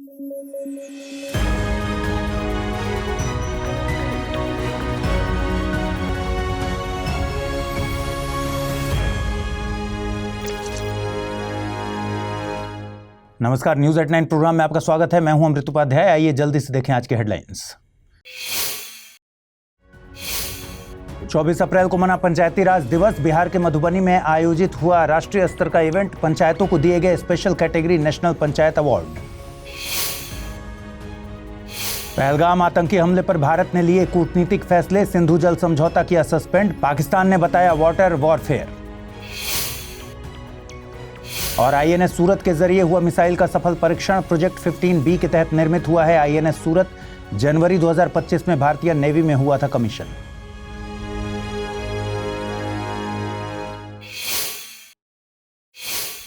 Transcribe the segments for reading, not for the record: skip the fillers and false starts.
नमस्कार, news at 9 programme में आपका स्वागत है। मैं हूं अमृत उपाध्याय। आइए जल्दी से देखें आज के हेडलाइंस। 24 अप्रैल को मना पंचायती राज दिवस। बिहार के मधुबनी में आयोजित हुआ राष्ट्रीय स्तर का इवेंट। पंचायतों को दिए गए special category national panchayat award. Pahalgam आतंकी हमले पर भारत ने लिए कूटनीतिक फैसले। सिंधु जल समझौता किया सस्पेंड। पाकिस्तान ने बताया वाटर वॉरफेयर। और आईएनएस सूरत के जरिए हुआ मिसाइल का सफल परीक्षण। प्रोजेक्ट 15B के तहत निर्मित हुआ है आईएनएस सूरत। जनवरी 2025 में भारतीय नेवी में हुआ था कमीशन।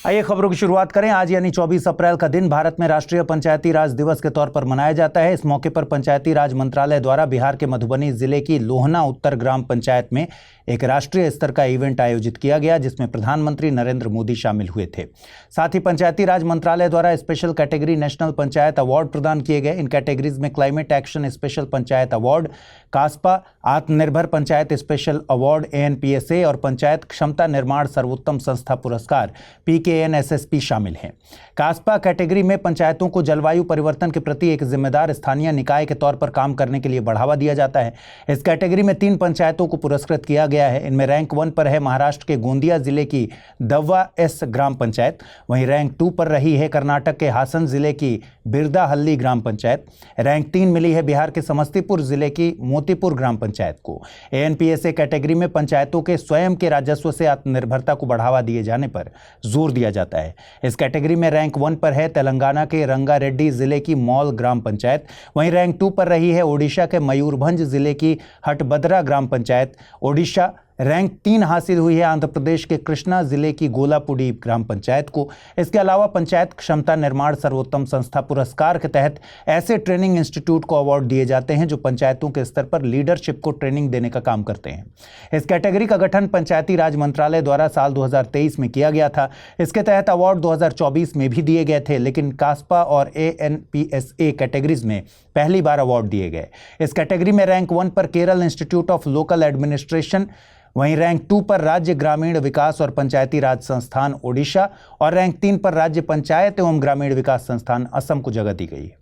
आइए खबरों की शुरुआत करें। आज यानी 24 अप्रैल का दिन भारत में राष्ट्रीय पंचायती राज दिवस के तौर पर मनाया जाता है। इस मौके पर पंचायती राज मंत्रालय द्वारा बिहार के मधुबनी जिले की लोहना उत्तर ग्राम पंचायत में एक राष्ट्रीय स्तर का इवेंट आयोजित किया गया, जिसमें प्रधानमंत्री नरेंद्र मोदी शामिल हुए थे। साथ ही पंचायती राज मंत्रालय द्वारा special category national panchayat award प्रदान किए गए। इन कैटेगरीज में climate action special panchayat award, Kaspa आत्मनिर्भर पंचायत स्पेशल अवार्ड ANPSA और पंचायत क्षमता निर्माण सर्वोत्तम संस्था पुरस्कार PKNSSP शामिल हैं। कास्पा कैटेगरी में पंचायतों को जलवायु परिवर्तन के प्रति एक जिम्मेदार स्थानीय निकाय के तौर पर काम करने के लिए बढ़ावा दिया जाता है। इस कैटेगरी में 3 पंचायतों को पुरस्कृत किया गया है। इनमें रैंक 1 पर है महाराष्ट्र के गोंदिया जिले की दव्वा एस ग्राम पंचायत। वहीं रैंक 2 पर रही है कर्नाटक के हासन जिले की बिरदाहल्ली ग्राम पंचायत। रैंक 3 मिली है बिहार के समस्तीपुर जिले की मोतीपुर ग्राम पंचायत को। ANPSA कैटेगरी में पंचायतों के स्वयं के राजस्व से आत्मनिर्भरता को बढ़ावा दिए जाने पर जोर दिया जाता है। इस कैटेगरी में रैंक 1 पर है तेलंगाना के रंगारेड्डी जिले की मॉल ग्राम पंचायत। वहीं रैंक 2 पर रही है ओडिशा के मयूरभंज जिले की हटबदरा ग्राम पंचायत। ओडिशा रैंक 3 हासिल हुई है आंध्र प्रदेश के कृष्णा जिले की गोलापुडी ग्राम पंचायत को। इसके अलावा पंचायत क्षमता निर्माण सर्वोत्तम संस्था पुरस्कार के तहत ऐसे ट्रेनिंग इंस्टीट्यूट को अवार्ड दिए जाते हैं जो पंचायतों के स्तर पर लीडरशिप को ट्रेनिंग देने का काम करते हैं। इस कैटेगरी का गठन पंचायती राज मंत्रालय द्वारा साल 2023 में किया गया था। इसके तहत अवार्ड 2024 में भी दिए गए थे, लेकिन कास्पा और ANPSA कैटेगरीज में पहली बार अवार्ड दिए गए। इस कैटेगरी में रैंक 1 पर Kerala institute of local administration, वहीं रैंक 2 पर राज्य ग्रामीण विकास और पंचायती राज संस्थान ओडिशा और रैंक 3 पर राज्य पंचायत एवं ग्रामीण विकास संस्थान असम को जगह दी गई है।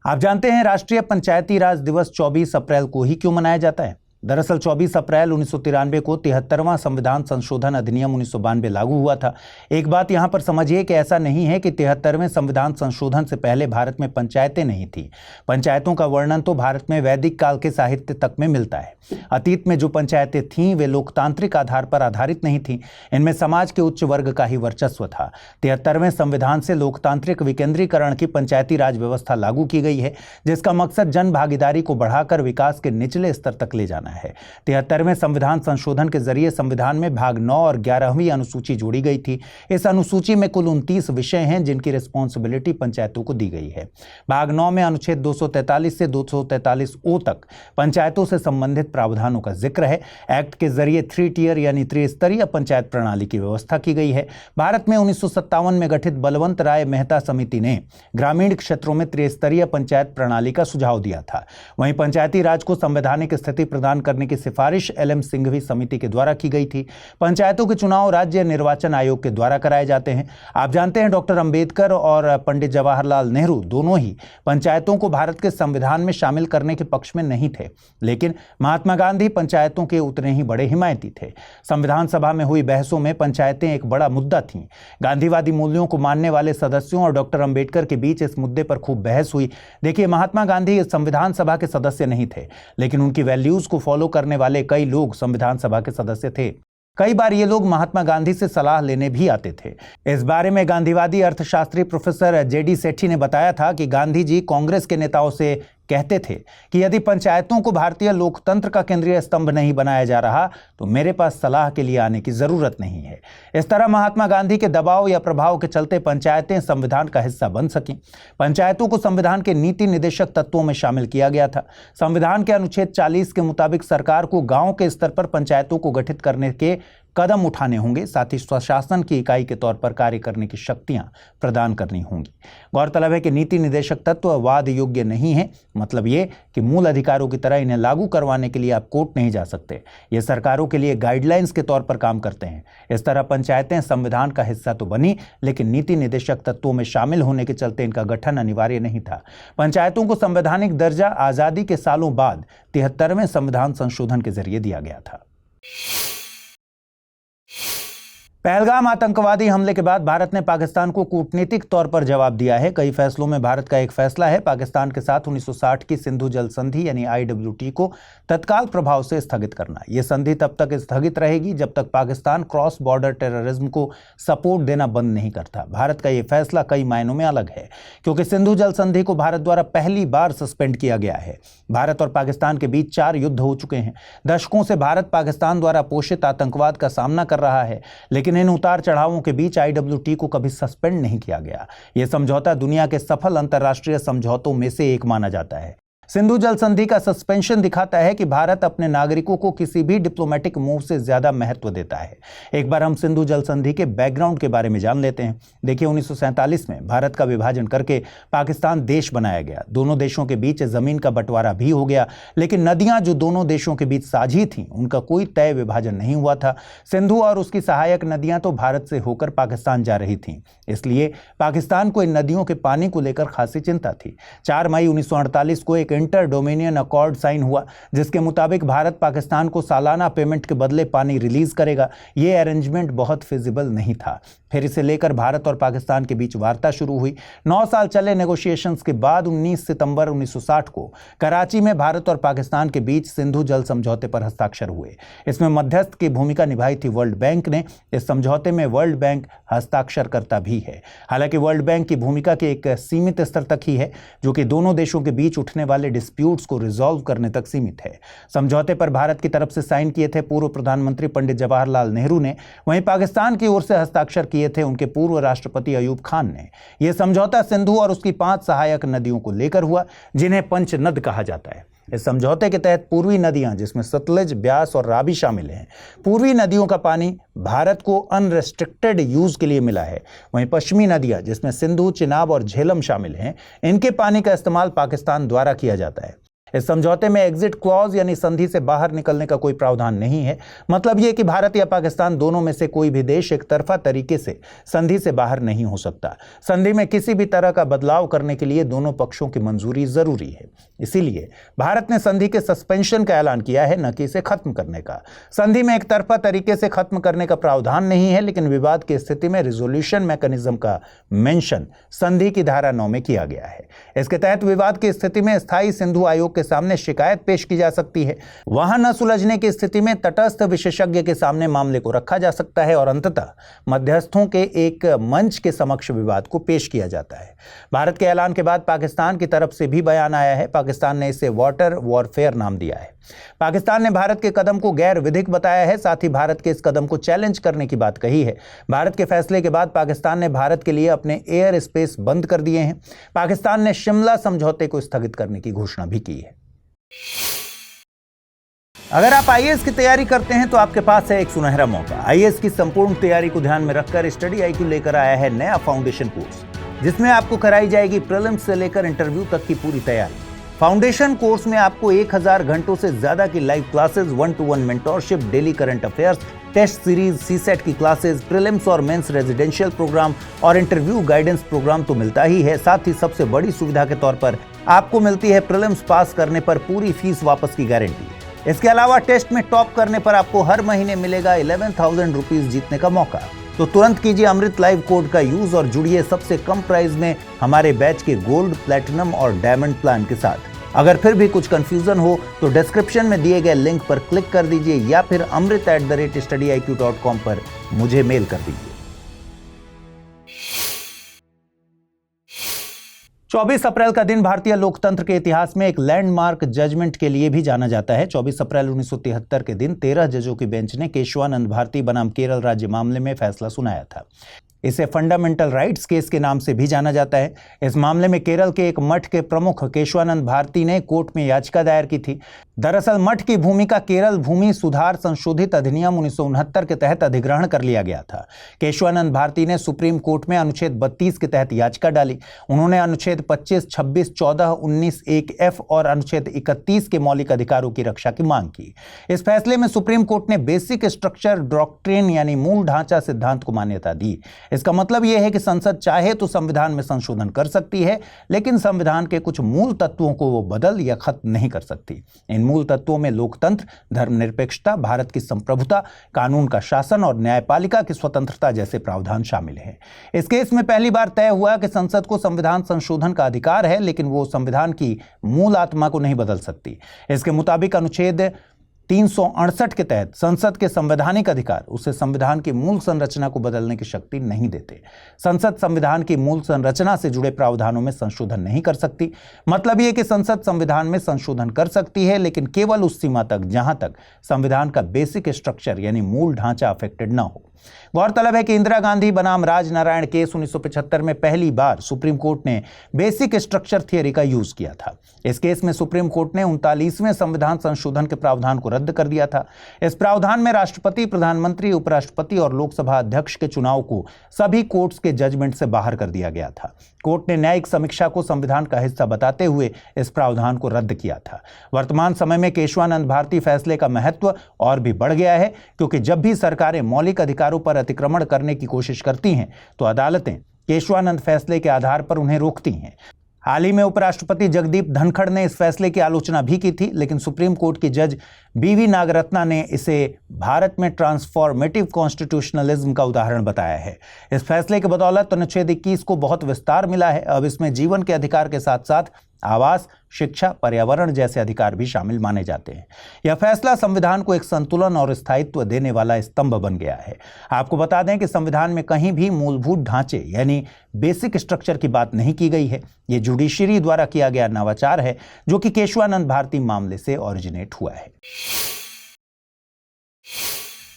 आप जानते हैं राष्ट्रीय पंचायती राज दिवस 24 अप्रैल को ही क्यों मनाया जाता है? दरअसल 24 अप्रैल 1993 को 73वां संविधान संशोधन अधिनियम 1992 लागू हुआ था। एक बात यहां पर समझिए कि ऐसा नहीं है कि 73वें संविधान संशोधन से पहले भारत में पंचायतें नहीं थी। पंचायतों का वर्णन तो भारत में वैदिक काल के साहित्य तक में मिलता है। अतीत में जो पंचायतें थीं वे लोकतांत्रिक आधार पर आधारित नहीं थीं। इनमें समाज के उच्च वर्ग का ही वर्चस्व था। 73वें संविधान से लोकतांत्रिक विकेंद्रीकरण की पंचायती राज व्यवस्था लागू की गई है, जिसका मकसद जन भागीदारी को बढ़ाकर विकास के निचले स्तर तक ले जाना है। 73वें संविधान संशोधन के जरिए संविधान में भाग 9 और 11वीं अनुसूची जोड़ी गई थी। इस अनुसूची में कुल 29 विषय हैं जिनकी रिस्पॉन्सिबिलिटी पंचायतों को दी गई है। भाग 9 में अनुच्छेद 243 से 243O तक पंचायतों से संबंधित प्रावधानों का जिक्र है। एक्ट के जरिए 3 टियर यानी त्रिस्तरीय पंचायत प्रणाली की व्यवस्था की गई है। भारत में 1957 में गठित बलवंत राय मेहता समिति ने ग्रामीण क्षेत्रों में त्रिस्तरीय पंचायत प्रणाली का सुझाव दिया था। वहीं पंचायती राज को संवैधानिक स्थिति प्रदान करने की सिफारिश LM सिंघवी समिति के द्वारा की गई थी। पंचायतों के चुनाव राज्य निर्वाचन आयोग के द्वारा कराए जाते हैं। आप जानते हैं डॉक्टर अंबेडकर और पंडित जवाहरलाल नेहरू दोनों ही पंचायतों को भारत के संविधान में शामिल करने के पक्ष में नहीं थे, लेकिन महात्मा गांधी पंचायतों के उतने ही बड़े हिमायती थे। संविधान सभा में हुई बहसों में पंचायतें एक बड़ा मुद्दा थीं। गांधीवादी मूल्यों को मानने वाले सदस्यों और डॉक्टर अंबेडकर के बीच इस मुद्दे पर खूब बहस हुई। देखिए, महात्मा गांधी संविधान सभा के सदस्य नहीं थे, लेकिन उनकी वैल्यूज को फॉलो करने वाले कई लोग संविधान सभा के सदस्य थे। कई बार ये लोग महात्मा गांधी से सलाह लेने भी आते थे। इस बारे में गांधीवादी अर्थशास्त्री प्रोफेसर JD सेठी ने बताया था कि गांधी जी कांग्रेस के नेताओं से कहते थे कि यदि पंचायतों को भारतीय लोकतंत्र का केंद्रीय स्तंभ नहीं बनाया जा रहा तो मेरे पास सलाह के लिए आने की जरूरत नहीं है। इस तरह महात्मा गांधी के दबाव या प्रभाव के चलते पंचायतें संविधान का हिस्सा बन सकीं। पंचायतों को संविधान के नीति निदेशक तत्वों में शामिल किया गया था। संविधान के अनुच्छेद 40 के मुताबिक सरकार को गांव के स्तर पर पंचायतों को गठित करने के कदम उठाने होंगे, साथ ही स्वशासन की इकाई के तौर पर कार्य करने की शक्तियां प्रदान करनी होंगी। गौरतलब है कि नीति निदेशक तत्व वाद योग्य नहीं है, मतलब ये कि मूल अधिकारों की तरह इन्हें लागू करवाने के लिए आप कोर्ट नहीं जा सकते। ये सरकारों के लिए गाइडलाइंस के तौर पर काम करते हैं। इस तरह पंचायतें संविधान का हिस्सा तो बनी, लेकिन नीति निदेशक तत्वों में शामिल होने के चलते इनका गठन अनिवार्य नहीं था। पंचायतों को संवैधानिक दर्जा आजादी के सालों बाद 73वें संविधान संशोधन के जरिए दिया गया था। पहलगाम आतंकवादी हमले के बाद भारत ने पाकिस्तान को कूटनीतिक तौर पर जवाब दिया है। कई फैसलों में भारत का एक फैसला है पाकिस्तान के साथ 1960 की सिंधु जल संधि यानी IWT को तत्काल प्रभाव से स्थगित करना। यह संधि तब तक स्थगित रहेगी जब तक पाकिस्तान क्रॉस बॉर्डर टेररिज्म को सपोर्ट देना बंद नहीं करता। भारत का यह फैसला कई मायनों में अलग है, क्योंकि सिंधु जल संधि को भारत द्वारा पहली बार सस्पेंड किया गया है। भारत और पाकिस्तान के बीच 4 युद्ध हो चुके हैं। दशकों से भारत पाकिस्तान द्वारा पोषित आतंकवाद का सामना कर रहा है, लेकिन इन उतार चढ़ावों के बीच IWT को कभी सस्पेंड नहीं किया गया। यह समझौता दुनिया के सफल अंतर्राष्ट्रीय समझौतों में से एक माना जाता है। सिंधु जल संधि का सस्पेंशन दिखाता है कि भारत अपने नागरिकों को किसी भी डिप्लोमेटिक मूव से ज्यादा महत्व देता है। एक बार हम सिंधु जल संधि के बैकग्राउंड के बारे में जान लेते हैं। देखिए, 1947 में भारत का विभाजन करके पाकिस्तान देश बनाया गया। दोनों देशों के बीच जमीन का बंटवारा भी हो गया, लेकिन नदियां जो दोनों देशों के बीच साझी थीं, उनका कोई तय विभाजन नहीं हुआ था। सिंधु और उसकी सहायक नदियां तो भारत से होकर पाकिस्तान जा रही थीं, इसलिए पाकिस्तान को इन नदियों के पानी को लेकर खासी चिंता थी। 4 मई 1948 को एक इंटर डोमिनियन अकॉर्ड साइन हुआ, जिसके मुताबिक भारत पाकिस्तान को सालाना पेमेंट के बदले पानी रिलीज करेगा। यह अरेंजमेंट बहुत फिजिबल नहीं था। फिर इसे लेकर भारत और पाकिस्तान के बीच वार्ता शुरू हुई। 9 साल चले नेगोशिएशंस के बाद 19 सितंबर 1960 को कराची में भारत और पाकिस्तान के बीच सिंधु जल समझौते पर हस्ताक्षर हुए। इसमें मध्यस्थ की भूमिका निभाई थी वर्ल्ड बैंक ने। इस समझौते में वर्ल्ड बैंक हस्ताक्षरकर्ता भी है। हालांकि वर्ल्ड बैंक की भूमिका के एक सीमित स्तर तक ही है, जो कि दोनों देशों के बीच उठने वाले डिस्प्यूट्स को रिजॉल्व करने तक सीमित है। समझौते पर भारत की तरफ से साइन किए थे पूर्व प्रधानमंत्री पंडित जवाहरलाल नेहरू ने। वहीं पाकिस्तान की ओर से हस्ताक्षर किए थे उनके पूर्व राष्ट्रपति अयूब खान ने। यह समझौता सिंधु और उसकी 5 सहायक नदियों को लेकर हुआ, जिन्हें पंचनद कहा जाता है। इस समझौते के तहत पूर्वी नदियां, जिसमें सतलज, ब्यास और रावी शामिल हैं, पूर्वी नदियों का पानी भारत को अनरेस्ट्रिक्टेड यूज के लिए मिला है। वहीं पश्चिमी नदियां, जिसमें सिंधु, चिनाब और झेलम शामिल हैं, इनके पानी का इस्तेमाल पाकिस्तान द्वारा किया जाता है। इस समझौते में एग्जिट क्लॉज यानी संधि से बाहर निकलने का कोई प्रावधान नहीं है। मतलब यह कि भारत या पाकिस्तान दोनों में से कोई भी देश एक तरफा तरीके से संधि से बाहर नहीं हो सकता। संधि में किसी भी तरह का बदलाव करने के लिए दोनों पक्षों की मंजूरी जरूरी है। इसीलिए भारत ने संधि के सस्पेंशन का ऐलान किया है, न कि इसे खत्म करने का। संधि में एक तरफा तरीके से खत्म करने का प्रावधान नहीं है, लेकिन विवाद की स्थिति में रिजोल्यूशन मैकेनिज्म का मेंशन संधि की धारा 9 में किया गया है। इसके तहत विवाद की स्थिति में स्थायी सिंधु आयोग के सामने शिकायत पेश की जा सकती है। वहां न सुलझने की स्थिति में तटस्थ विशेषज्ञ के सामने मामले को रखा जा सकता है और अंततः मध्यस्थों के एक मंच के समक्ष विवाद को पेश किया जाता है। भारत के ऐलान के बाद पाकिस्तान की तरफ से भी बयान आया है। पाकिस्तान ने इसे वाटर वॉरफेयर नाम दिया है। पाकिस्तान ने भारत के कदम को गैर विधिक बताया है, साथ ही भारत के इस कदम को चैलेंज करने की बात कही है। भारत के फैसले के बाद पाकिस्तान ने भारत के लिए अपने एयर स्पेस बंद कर दिए हैं। पाकिस्तान ने शिमला समझौते को स्थगित करने की घोषणा भी की है। अगर आप IAS की तैयारी करते हैं तो आपके पास है एक सुनहरा मौका। IAS की संपूर्ण तैयारी को ध्यान में रखकर स्टडी IQ लेकर आया है नया फाउंडेशन कोर्स, जिसमें आपको कराई जाएगी प्रीलिम्स से लेकर इंटरव्यू तक की पूरी तैयारी। फाउंडेशन कोर्स में आपको 1000 घंटों से ज्यादा की live classes, 1-to-1 mentorship, daily current affairs, test series, CSET की क्लासेस, प्रीलिम्स और मेंस रेजिडेंशियल प्रोग्राम और इंटरव्यू गाइडेंस प्रोग्राम तो मिलता ही है। साथ ही सबसे बड़ी सुविधा के तौर पर आपको मिलती है प्रीलिम्स पास करने पर पूरी फीस वापस की गारंटी। इसके अलावा टेस्ट में टॉप करने पर आपको हर महीने मिलेगा 11,000 रुपीज जीतने का मौका। तो तुरंत कीजिए अमृत लाइव कोड का यूज और जुड़िए सबसे कम प्राइस में हमारे बैच के गोल्ड, प्लैटिनम और डायमंड प्लान के साथ। अगर फिर भी कुछ कंफ्यूजन हो तो डिस्क्रिप्शन में दिए गए लिंक पर क्लिक कर दीजिए या फिर amrit@studiiq.com पर मुझे मेल कर दीजिए। 24 अप्रैल का दिन भारतीय लोकतंत्र के इतिहास में एक लैंडमार्क जजमेंट के लिए भी जाना जाता है। 24 अप्रैल 1973 के दिन 13 जजों की बेंच ने केशवानंद भारती बनाम केरल राज्य मामले में फैसला सुनाया था। इसे फंडामेंटल राइट्स केस के नाम से भी जाना जाता है। इस मामले में केरल के एक मठ के प्रमुख केशवानंद भारती ने कोर्ट में याचिका दायर की थी। दरअसल मठ की भूमि का केरल भूमि सुधार संशोधित अधिनियम 1969 के तहत अधिग्रहण कर लिया गया था। केशवानंद भारती ने सुप्रीम कोर्ट में अनुच्छेद 32 के तहत याचिका डाली। उन्होंने अनुच्छेद 25, 26, 14, 19, 1F और अनुच्छेद 31 के मौलिक अधिकारों की रक्षा की मांग की। इस फैसले में सुप्रीम कोर्ट ने बेसिक स्ट्रक्चर डॉक्ट्रिन यानी मूल ढांचा सिद्धांत को मान्यता दी। इसका मतलब यह है कि संसद चाहे तो संविधान में संशोधन कर सकती है, लेकिन संविधान के कुछ मूल तत्वों को वो बदल या खत्म नहीं कर सकती। इन मूल तत्वों में लोकतंत्र, धर्मनिरपेक्षता, भारत की संप्रभुता, कानून का शासन और न्यायपालिका की स्वतंत्रता जैसे प्रावधान शामिल हैं। इस केस में पहली बार तय हुआ कि संसद को संविधान संशोधन का अधिकार है, लेकिन वो संविधान की मूल आत्मा को नहीं बदल सकती। इसके मुताबिक अनुच्छेद 368 के तहत संसद के संवैधानिक अधिकार उसे संविधान की मूल संरचना को बदलने की शक्ति नहीं देते। संसद संविधान की मूल संरचना से जुड़े प्रावधानों में संशोधन नहीं कर सकती। मतलब यह कि संसद संविधान में संशोधन कर सकती है, लेकिन केवल उस सीमा तक जहां तक संविधान का बेसिक स्ट्रक्चर यानी मूल ढांचा अफेक्टेड न हो। गौरतलब है कि इंदिरा गांधी बनाम राजनारायण केस 1975 में पहली बार सुप्रीम कोर्ट ने बेसिक स्ट्रक्चर थियरी का यूज किया था। इस केस में सुप्रीम कोर्ट ने 39वें संविधान संशोधन के प्रावधान को रद्द कर दिया था। इस प्रावधान में राष्ट्रपति, प्रधानमंत्री, उपराष्ट्रपति और लोकसभा अध्यक्ष के चुनाव को सभी कोर्ट्स के जजमेंट से बाहर कर दिया गया था। कोर्ट ने न्यायिक समीक्षा को संविधान का हिस्सा बताते हुए इस प्रावधान को रद्द किया था। वर्तमान समय में केशवानंद भारती फैसले का महत्व और भी बढ़ गया है, क्योंकि जब भी सरकारें मौलिक अधिकारों पर अतिक्रमण करने की कोशिश करती हैं तो अदालतें केशवानंद फैसले के आधार पर उन्हें रोकती हैं। हाल ही में उपराष्ट्रपति जगदीप धनखड़ ने इस फैसले की आलोचना भी की थी, लेकिन सुप्रीम कोर्ट की जज बीवी नागरत्ना ने इसे भारत में ट्रांसफॉर्मेटिव कॉन्स्टिट्यूशनलिज्म का उदाहरण बताया है। इस फैसले के बदौलत अनुच्छेद 21 को बहुत विस्तार मिला है। अब इसमें जीवन के अधिकार के साथ साथ आवास, शिक्षा, पर्यावरण जैसे अधिकार भी शामिल माने जाते हैं। यह फैसला संविधान को एक संतुलन और स्थायित्व देने वाला स्तंभ बन गया है। आपको बता दें कि संविधान में कहीं भी मूलभूत ढांचे यानी बेसिक स्ट्रक्चर की बात नहीं की गई है। यह जुडिशरी द्वारा किया गया नवाचार है, जो कि केशवानंद भारती मामले से ओरिजिनेट हुआ है।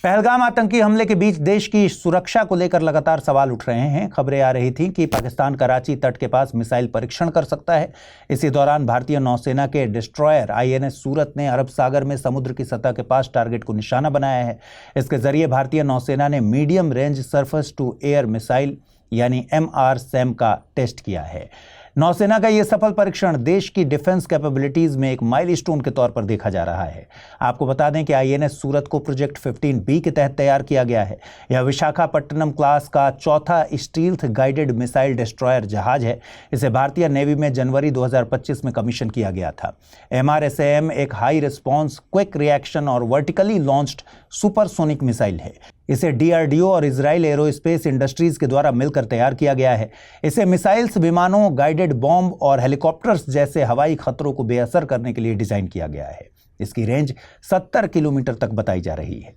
पहलगाम आतंकी हमले के बीच देश की सुरक्षा को लेकर लगातार सवाल उठ रहे हैं। खबरें आ रही थी कि पाकिस्तान कराची तट के पास मिसाइल परीक्षण कर सकता है। इसी दौरान भारतीय नौसेना के डिस्ट्रॉयर INS सूरत ने अरब सागर में समुद्र की सतह के पास टारगेट को निशाना बनाया है। इसके जरिए भारतीय नौसेना ने medium range surface to air missile यानी MRSAM का टेस्ट किया है। नौसेना का यह सफल परीक्षण देश की डिफेंस कैपेबिलिटीज में एक माइलस्टोन के तौर पर देखा जा रहा है। आपको बता दें कि INS सूरत को प्रोजेक्ट 15B के तहत तैयार किया गया है। यह विशाखापट्टनम क्लास का चौथा स्टील्थ गाइडेड मिसाइल डिस्ट्रॉयर जहाज है। इसे भारतीय नेवी में जनवरी 2025 में कमीशन किया गया था। MRSAM एक हाई रिस्पॉन्स, क्विक रिएक्शन और वर्टिकली लॉन्च्ड सुपरसोनिक मिसाइल है। इसे DRDO और इजराइल एरोस्पेस इंडस्ट्रीज के द्वारा मिलकर तैयार किया गया है। इसे मिसाइल्स, विमानों, गाइडेड बॉम्ब और हेलीकॉप्टर्स जैसे हवाई खतरों को बेअसर करने के लिए डिजाइन किया गया है। इसकी रेंज 70 किलोमीटर तक बताई जा रही है।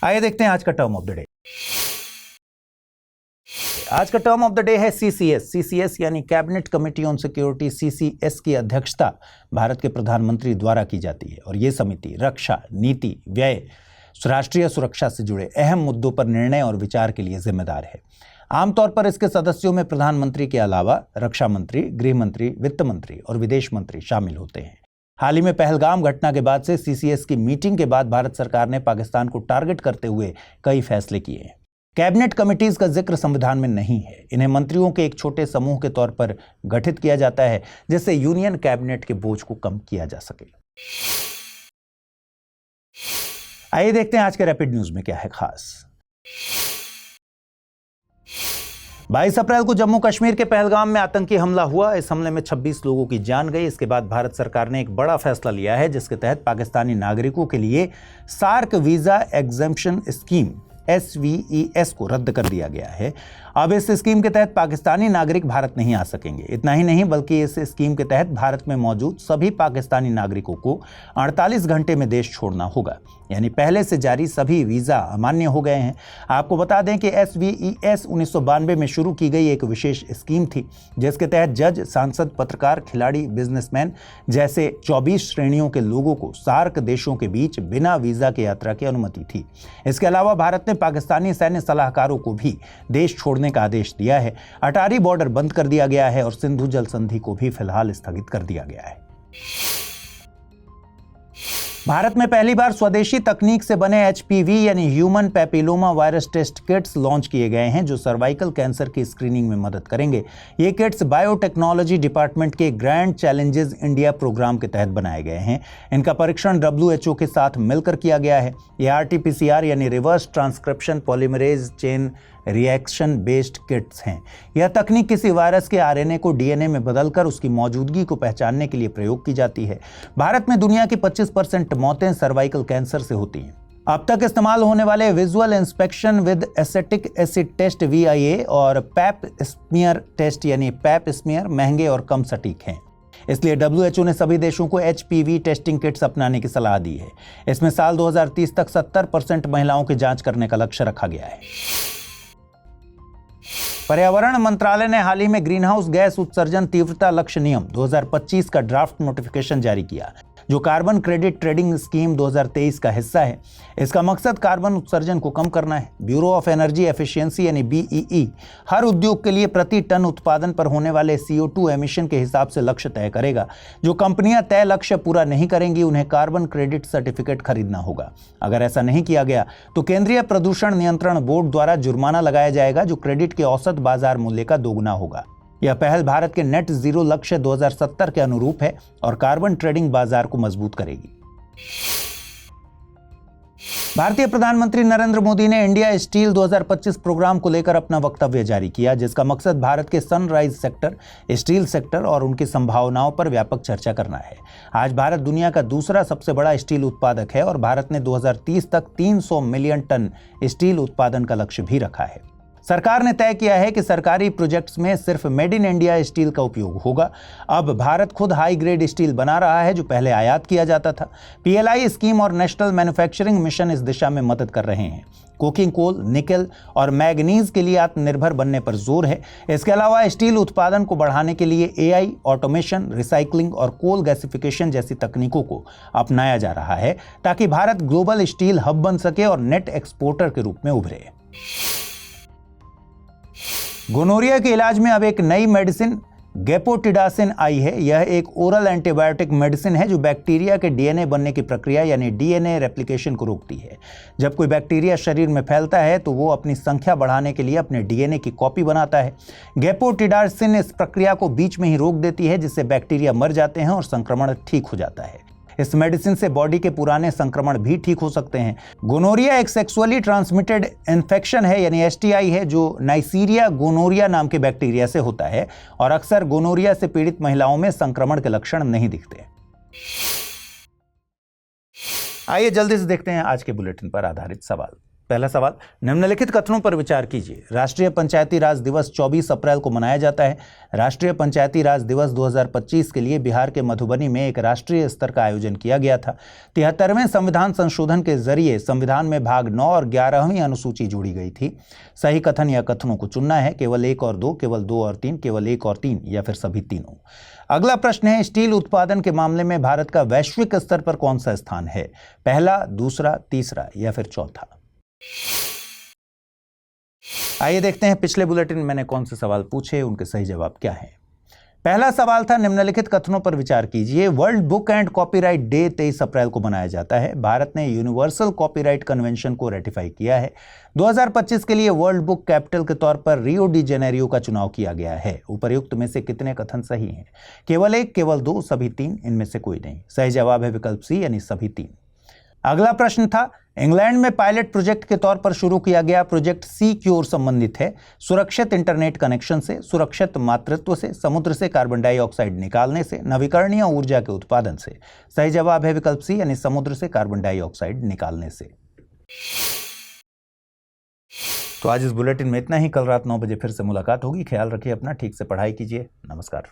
आइए देखते हैं आज का टर्म ऑफ द डे। आज का टर्म ऑफ द डे है CCS यानी cabinet committee on security. CCS की अध्यक्षता भारत के प्रधानमंत्री द्वारा की जाती है और ये समिति रक्षा, नीति, व्यय, राष्ट्रीय सुरक्षा से जुड़े अहम मुद्दों पर निर्णय और विचार के लिए जिम्मेदार है। आमतौर पर इसके सदस्यों में प्रधानमंत्री के अलावा रक्षा मंत्री, गृह मंत्री, वित्त मंत्री और विदेश मंत्री शामिल होते हैं। हाल ही में पहलगाम घटना के बाद से CCS की मीटिंग के बाद भारत सरकार ने पाकिस्तान को टारगेट करते हुए कई फैसले किए हैं। कैबिनेट कमिटीज का जिक्र संविधान में नहीं है। इन्हें मंत्रियों के एक छोटे समूह के तौर पर गठित किया जाता है, जिससे यूनियन कैबिनेट के बोझ को कम किया जा सके। आइए देखते हैं आज के रैपिड न्यूज में क्या है खास। 22 अप्रैल को जम्मू कश्मीर के पहलगाम में आतंकी हमला हुआ। इस हमले में 26 लोगों की जान गई। इसके बाद भारत सरकार ने एक बड़ा फैसला लिया है, जिसके तहत पाकिस्तानी नागरिकों के लिए SAARC visa exemption scheme SVES को रद्द कर दिया गया है। अब इस स्कीम के तहत पाकिस्तानी नागरिक भारत नहीं आ सकेंगे। इतना ही नहीं बल्कि इस स्कीम के तहत भारत में मौजूद सभी पाकिस्तानी नागरिकों को 48 घंटे में देश छोड़ना होगा, यानी पहले से जारी सभी वीज़ा अमान्य हो गए हैं। आपको बता दें कि SVES 1992 में शुरू की गई एक विशेष स्कीम थी, जिसके तहत जज, सांसद, पत्रकार, खिलाड़ी, बिजनेसमैन जैसे 24 श्रेणियों के लोगों को सार्क देशों के बीच बिना वीज़ा की यात्रा की अनुमति थी। इसके अलावा भारत ने पाकिस्तानी सैन्य सलाहकारों को भी देश छोड़ने का आदेश दिया है। अटारी बॉर्डर बंद कर दिया गया है और सिंधु जल संधि को भी फिलहाल स्थगित कर दिया गया है। भारत में पहली बार स्वदेशी तकनीक से बने HPV यानी human papilloma virus test kits launch किए गए हैं, जो सर्वाइकल कैंसर की स्क्रीनिंग में मदद करेंगे। ये किट्स बायोटेक्नोलॉजी डिपार्टमेंट के ग्रैंड चैलेंजेस इंडिया प्रोग्राम के तहत बनाए गए हैं। इनका परीक्षण WHO के साथ मिलकर किया गया है। ये RT-PCR यानी reverse transcription polymerase chain reaction based kits हैं। यह तकनीक किसी वायरस के RNA को DNA में बदलकर उसकी मौजूदगी को पहचानने के लिए प्रयोग की जाती है। भारत में दुनिया की 25% मौतें सर्वाइकल कैंसर से होती हैं। अब तक इस्तेमाल होने वाले visual inspection with acetic acid test VIA और पैप स्मीयर टेस्ट यानी पैप स्मीयर महंगे और कम सटीक हैं। इसलिए WHO ने सभी देशों को HPV टेस्टिंग किट्स अपनाने की सलाह दी है। इसमें साल 2030 तक 70% महिलाओं की जांच करने का लक्ष्य रखा गया है। पर्यावरण मंत्रालय ने हाल ही में ग्रीन हाउस गैस उत्सर्जन तीव्रता लक्ष्य नियम 2025 का ड्राफ्ट नोटिफिकेशन जारी किया, जो कार्बन क्रेडिट ट्रेडिंग स्कीम 2023 का हिस्सा है। इसका मकसद कार्बन उत्सर्जन को कम करना है। ब्यूरो ऑफ एनर्जी एफिशिएंसी यानी BEE हर उद्योग के लिए प्रति टन उत्पादन पर होने वाले CO2 एमिशन के हिसाब से लक्ष्य तय करेगा। जो कंपनियां तय लक्ष्य पूरा नहीं करेंगी, उन्हें कार्बन क्रेडिट सर्टिफिकेट खरीदना होगा। अगर ऐसा नहीं किया गया तो केंद्रीय प्रदूषण नियंत्रण बोर्ड द्वारा जुर्माना लगाया जाएगा, जो क्रेडिट के औसत बाजार मूल्य का दोगुना होगा। यह पहल भारत के नेट जीरो लक्ष्य 2070 के अनुरूप है और कार्बन ट्रेडिंग बाजार को मजबूत करेगी। भारतीय प्रधानमंत्री नरेंद्र मोदी ने इंडिया स्टील 2025 प्रोग्राम को लेकर अपना वक्तव्य जारी किया, जिसका मकसद भारत के सनराइज सेक्टर, स्टील सेक्टर और उनकी संभावनाओं पर व्यापक चर्चा करना है। आज भारत दुनिया का दूसरा सबसे बड़ा स्टील उत्पादक है और भारत ने 2030 तक 300 मिलियन टन स्टील उत्पादन का लक्ष्य भी रखा है। सरकार ने तय किया है कि सरकारी प्रोजेक्ट्स में सिर्फ मेड इन इंडिया स्टील का उपयोग होगा। अब भारत खुद हाई ग्रेड स्टील बना रहा है, जो पहले आयात किया जाता था। PLI स्कीम और नेशनल मैन्युफैक्चरिंग मिशन इस दिशा में मदद कर रहे हैं। कोकिंग कोल, निकल और मैग्नीज के लिए आत्मनिर्भर बनने पर जोर है। इसके अलावा स्टील उत्पादन को बढ़ाने के लिए AI, ऑटोमेशन, रिसाइकलिंग और कोल गैसिफिकेशन जैसी तकनीकों को अपनाया जा रहा है, ताकि भारत ग्लोबल स्टील हब बन सके और नेट एक्सपोर्टर के रूप में उभरे। गोनोरिया के इलाज में अब एक नई मेडिसिन गेपोटिडासिन आई है। यह एक ओरल एंटीबायोटिक मेडिसिन है जो बैक्टीरिया के DNA बनने की प्रक्रिया यानी DNA रेप्लिकेशन को रोकती है। जब कोई बैक्टीरिया शरीर में फैलता है तो वो अपनी संख्या बढ़ाने के लिए अपने DNA की कॉपी बनाता है। गेपोटिडासिन इस प्रक्रिया को बीच में ही रोक देती है, जिससे बैक्टीरिया मर जाते हैं और संक्रमण ठीक हो जाता है। इस मेडिसिन से बॉडी के पुराने संक्रमण भी ठीक हो सकते हैं। गोनोरिया एक सेक्सुअली ट्रांसमिटेड इन्फेक्शन है यानी STI है, जो नाइसीरिया गोनोरिया नाम के बैक्टीरिया से होता है और अक्सर गोनोरिया से पीड़ित महिलाओं में संक्रमण के लक्षण नहीं दिखते। आइए जल्दी से देखते हैं आज के बुलेटिन पर आधारित सवाल। पहला सवाल, निम्नलिखित कथनों पर विचार कीजिए। राष्ट्रीय पंचायती राज दिवस 24 अप्रैल को मनाया जाता है। राष्ट्रीय पंचायती राज दिवस 2025 के लिए बिहार के मधुबनी में एक राष्ट्रीय स्तर का आयोजन किया गया था। 73वें संविधान संशोधन के जरिए संविधान में भाग 9 और 11वीं अनुसूची जोड़ी गई थी। सही कथन या कथनों को चुनना है, केवल 1 और 2, केवल 2 और 3, केवल 1 और 3 या फिर सभी तीनों। अगला प्रश्न है, स्टील उत्पादन के मामले में भारत का वैश्विक स्तर पर कौन सा स्थान है? पहला, दूसरा, तीसरा या फिर चौथा? आइए देखते हैं पिछले बुलेटिन में मैंने कौन से सवाल पूछे, उनके सही जवाब क्या हैं। पहला सवाल था, निम्नलिखित कथनों पर विचार कीजिए। World book and copyright day 23 अप्रैल को मनाया जाता है। भारत ने यूनिवर्सल कॉपीराइट कन्वेंशन को रेटिफाई किया है। 2025 के लिए वर्ल्ड बुक कैपिटल के तौर पर रियो डी जेनेरियो का चुनाव किया गया है। उपर्युक्त में से कितने कथन सही हैं? केवल 1, केवल 2, सभी 3, इनमें से कोई नहीं। सही जवाब है विकल्प सी यानी सभी 3। अगला प्रश्न था, इंग्लैंड में पायलट प्रोजेक्ट के तौर पर शुरू किया गया प्रोजेक्ट सिक्योर संबंधित है सुरक्षित इंटरनेट कनेक्शन से, सुरक्षित मातृत्व से, समुद्र से कार्बन डाइऑक्साइड निकालने से, नवीकरणीय ऊर्जा के उत्पादन से। सही जवाब है विकल्प सी यानी समुद्र से कार्बन डाइऑक्साइड निकालने से। तो आज इस बुलेटिन में इतना ही। कल रात 9 बजे फिर से मुलाकात होगी। ख्याल रखिए अपना, ठीक से पढ़ाई कीजिए। नमस्कार।